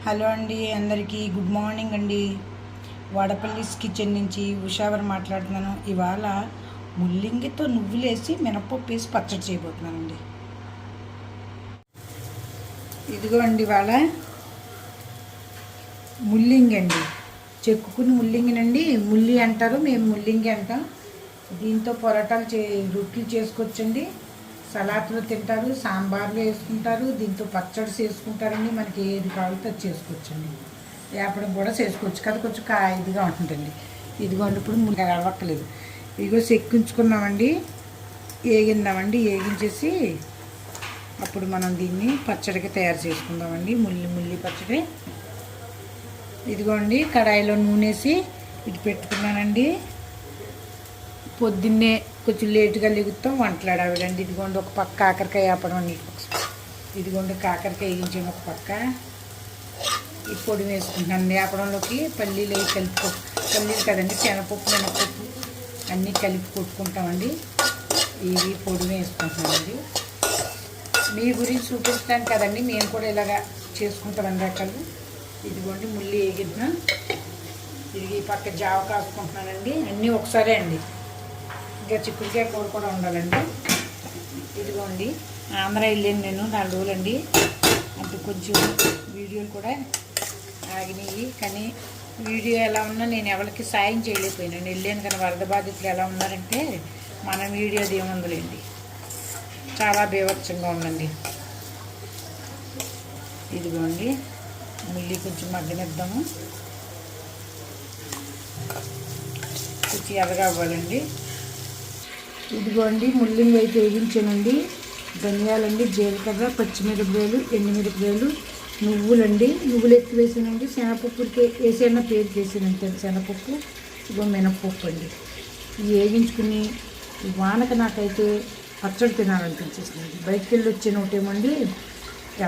Hello అండి, అందరికీ good morning అండి. వాడపల్లిస్ కిచెన్ నుంచి ఉషావర్ మాట్లాడుతున్నాను. ఇవాళ ముల్లింగితో నువ్వులేసి మినపప్పు వేసి పచ్చడి చేయబోతున్నానండి. ఇదిగో అండి, ఇవాళ ముల్లింగి అండి, చెక్కుకుని ముల్లింగినండి. ముల్లి అంటారు, మేము ముల్లింగి అంటాం. దీంతో పొరటాలు రొట్టెలు చేసుకోవచ్చండి. సలాడ్లో తింటారు, సాంబార్లో వేసుకుంటారు, దీంతో పచ్చడి చేసుకుంటారండి. మనకి ఏది కావాలితే అది చేసుకోవచ్చండి. వేపడం కూడా చేసుకోవచ్చు కదా, కొంచెం ఇదిగా ఉంటుందండి. ఇదిగోండి, ఇప్పుడు ముందు అవ్వక్కలేదు. ఇదిగో చెక్కించుకున్నామండి, వేగిందామండి. వేగించేసి అప్పుడు మనం దీన్ని పచ్చడికి తయారు చేసుకుందామండి. ముల్లి పచ్చడి. ఇదిగోండి, కడాయిలో నూనెసి ఇటు పెట్టుకున్నానండి. పొద్దున్నే కొంచెం లేటుగా లెగుతాం, వంటలాడావిడండి. ఇదిగోండి, ఒక పక్క కాకరకాయ వేపడం అండి. ఇదిగోండి, కాకరకాయ వేయించాను ఒక పక్క. ఈ పొడి వేసుకుంటున్నాను. వేపడంలోకి పల్లీలు అవి పల్లీలు కదండి, శనగపప్పు మినపప్పు అన్నీ కలిపి కొట్టుకుంటామండి. ఇవి పొడి వేసుకుంటున్నామండి. మీ గురించి చూపిస్తాను కదండి, మేము కూడా ఇలాగా చేసుకుంటాం అన్ని రకాలు. ఇదిగోండి, ముల్లి వేగిద్దాం. ఇది ఈ పక్క జావ కాసుకుంటున్నానండి. అన్నీ ఒకసారే అండి. ఇంకా చిక్కుడుకాయ కూర కూడా ఉండాలండి. ఇదిగోండి, ఆంధ్ర వెళ్ళాను నేను 4 రోజులండి. అంటే కొంచెం వీడియోలు కూడా ఆగినాయి, కానీ వీడియో ఎలా ఉన్నా నేను ఎవరికి సాయం చేయలేకపోయాను. వెళ్ళాను కానీ వరద బాధితులు ఎలా ఉన్నారంటే మన వీడియోది ఏముందిలేండి, చాలా బీభత్సంగా ఉందండి. ఇదిగోండి, ముల్లి కొంచెం మగ్గనిద్దాము. కొంచెం ఎర్రగా అవ్వాలండి. ఇదిగోండి, ముల్లింగి అయితే వేగించానండి. ధనియాలండి, జీలకర్ర, పచ్చిమిరపకాయలు, ఎండుమిరపకాయలు, నువ్వులండి. నువ్వులు ఎక్కువ వేసానండి. శనగపప్పుకి వేసాన పేరుకి వేసానంటే శనగపప్పు. ఇగో మినపప్పు అండి. ఇవి వేగించుకుని వానక నాకైతే పచ్చడి తినాలనిపించేసింది. బయటికి వెళ్ళి వచ్చిన ఒకటేమండి,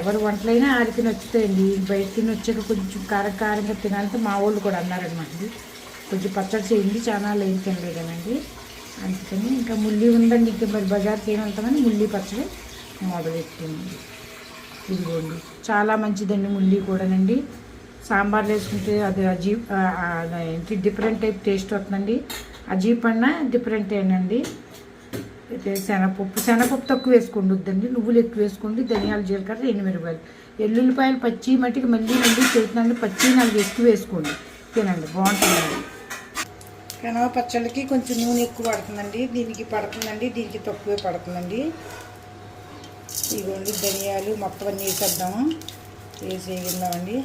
ఎవరు వంటలైనా ఆడికి నచ్చుతాయండి. బయటికి వచ్చాక కొంచెం కారంగా తినాలంటే మా వాళ్ళు కూడా అన్నారనమాట. కొంచెం పచ్చడి చేయండి, చాలా ఏం తినలేదనండి. అందుకని ఇంకా ముల్లి ఉందండి, ఇంకా మరి బజార్కి ఏం వెళ్తామని ముల్లి పచ్చడి మొదలెట్టింది. ఇదిగోండి, చాలా మంచిదండి ముల్లి కూడానండి. సాంబార్లు వేసుకుంటే అది ఏంటి డిఫరెంట్ టైప్ టేస్ట్ వస్తుందండి. అజీప్ అన్నా డిఫరెంట్ ఏనండి. శనగపప్పు తక్కువ వేసుకోండి వద్దండి, నువ్వులు ఎక్కువ వేసుకోండి. ధనియాలు, జీలకర్ర, ఎండుమిరపకాయలు, ఎల్లుల్లిపాయలు పచ్చి మట్టికి మళ్ళీ చేస్తున్నాండి. పచ్చి 4 ఎక్కువ వేసుకోండి, తినండి, బాగుంటుందండి. కనవ పచ్చళ్ళకి కొంచెం నూనె ఎక్కువ పడుతుందండి, దీనికి పడుతుందండి, దీనికి తక్కువే పడుతుందండి. ఇదిగోండి, ధనియాలు మొత్తం అన్నీ వేసేద్దాము. వేసేద్దామండి.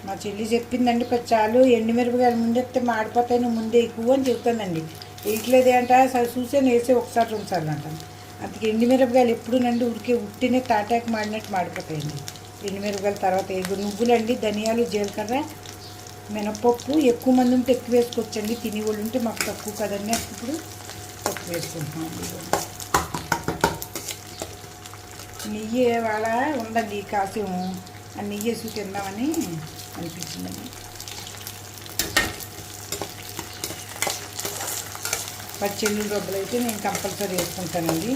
మా చెల్లి చెప్పిందండి, చాలు ఎండుమిరపకాయలు ముందెత్తే మాడిపోతాయి, నువ్వు ముందే ఎక్కువ అని చెప్తానండి. వేయట్లేదే అంట, చూసాను వేసే ఒకసారి 2 సార్లు అంటాను. అందుకే ఎండుమిరపకాయలు ఎప్పుడునండి ఉట్టినే తాటాకి మాడినట్టు మాడిపోతాయండి. ఎండుమిరపకాయల తర్వాత నువ్వులండి, ధనియాలు, జీలకర్ర, మినపప్పు. ఎక్కువ మంది ఉంటే ఎక్కువ వేసుకోవచ్చండి, తిని వాళ్ళు ఉంటే మాకు తక్కువ కదండి. ఇప్పుడు తక్కువ వేసుకుంటున్నామండి. నెయ్యి వాళ్ళ ఉందండి, కాసేము ఆ నెయ్యి వేసి తిందామని అనిపించిందండి. పచ్చెల్లు రొబ్బలు అయితే నేను కంపల్సరీ వేసుకుంటానండి.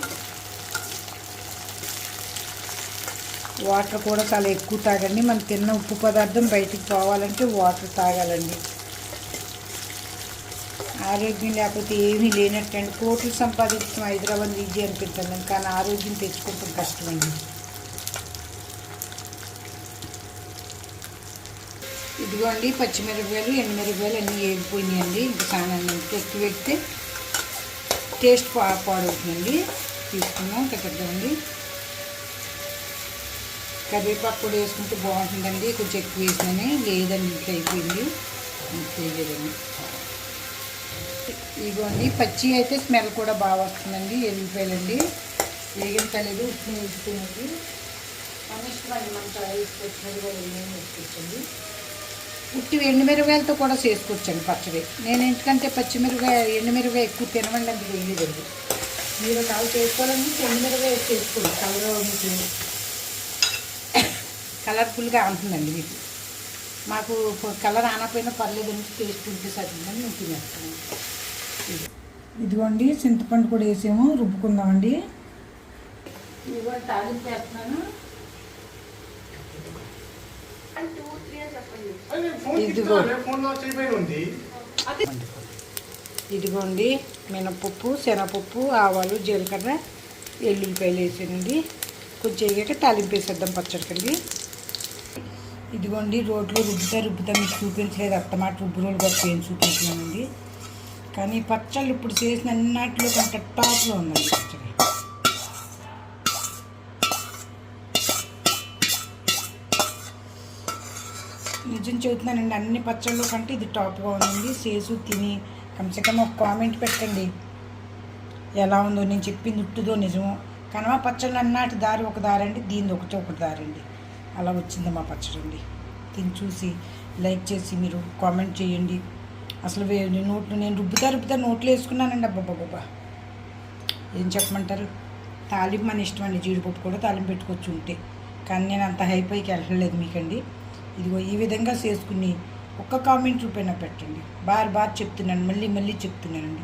వాటర్ కూడా చాలా ఎక్కువ తాగండి. మనం తిన్న ఉప్పు పదార్థం బయటికి పోవాలంటే వాటర్ తాగాలండి. ఆరోగ్యం లేకపోతే ఏమీ లేనట్టండి. కోట్లు సంపాదించడం హైదరాబాద్ ఈజీ అనిపించండి, కానీ ఆరోగ్యం తెచ్చుకుంటాం కష్టమండి. ఇదిగోండి, పచ్చిమిరపకాయలు, ఎండుమిరపకాయలు అన్నీ వేగిపోయినాయండి. ఇంకా సానాన్ని ఎక్కువ పెడితే టేస్ట్ పాడవుతుందండి. తీసుకున్నాం, కట్టద్దామండి. కరివేపాకు కూడా వేసుకుంటే బాగుంటుందండి. కొంచెం ఎక్కువ వేసినానే, లేదండి ఇంత అయిపోయింది, వేయలేదండి. ఇదిగోండి, పచ్చి అయితే స్మెల్ కూడా బాగా వస్తుందండి. ఎల్లిపాయలండి వేగిన కలేదు, ఉప్పు వేసుకున్నది మన ఇష్టం అండి. మనం వేసుకొచ్చినట్టుగా వేసుకోవచ్చండి. ఉట్టి ఎండుమిరపకాయలతో కూడా చేసుకోవచ్చండి పచ్చడి. నేను ఎందుకంటే ఎండుమిరపకాయ ఎక్కువ తినవండి, అది వేయలేదండి. మీరు కాలు చేసుకోవాలంటే ఎండుమిరపకాయ చేసుకోండి. మీకు కలర్ఫుల్గా ఉంటుందండి. మీకు మాకు కలర్ ఆనపోయినా పర్లేదండి, టేస్ట్ ఉంటే సరిగ్గా నేను తినేస్తాను. ఇదిగోండి చింతపండు కూడా వేసాము, రుబ్బుకుందామండి. ఇదిగో తాలింపు వేస్తున్నాను. ఇదిగోండి మినపప్పు, శనగపప్పు, ఆవాలు, జీలకర్ర, ఎల్లుల్లిపాయలు వేసానండి. కొంచెం వేయక తాలింపు వేసేద్దాం పచ్చడికండి. ఇదిగోండి రోడ్లో రుబ్బుతా మీకు చూపించలేదు, అత్తమాట రుబ్బు రోలు గొప్ప ఏం చూపించినానండి. కానీ పచ్చళ్ళు ఇప్పుడు చేసిన అన్నిటిలో కొంత టాప్లో ఉందండి పచ్చడి. నిజం చెబుతున్నానండి, అన్ని పచ్చళ్ళు కంటే ఇది టాప్గా ఉందండి. చేసు తిని కమ్సెకమ్ ఒక కామెంట్ పెట్టండి ఎలా ఉందో. నేను చెప్పింది ఉట్టుదో నిజమో. కనవ పచ్చళ్ళు అన్నాటి దారి ఒక దారండి, దీనిది ఒకటి దారండి. అలా వచ్చింది మా పచ్చడి అండి. తిని చూసి లైక్ చేసి మీరు కామెంట్ చేయండి. అసలు నేను రుబ్బుతా నోట్లో వేసుకున్నానండి. అబ్బాబ్బాబ్బా ఏం చెప్పమంటారు. తాలింపు మన ఇష్టం అండి, జీడిపప్పు కూడా తాలింపు పెట్టుకోవచ్చు ఉంటే. కానీ నేను అంత హైపైకి వెళ్ళలేదు మీకండి. ఇదిగో ఈ విధంగా చేసుకుని ఒక్క కామెంట్ రూపాయన పెట్టండి. బార్ చెప్తున్నాను, మళ్ళీ చెప్తున్నానండి.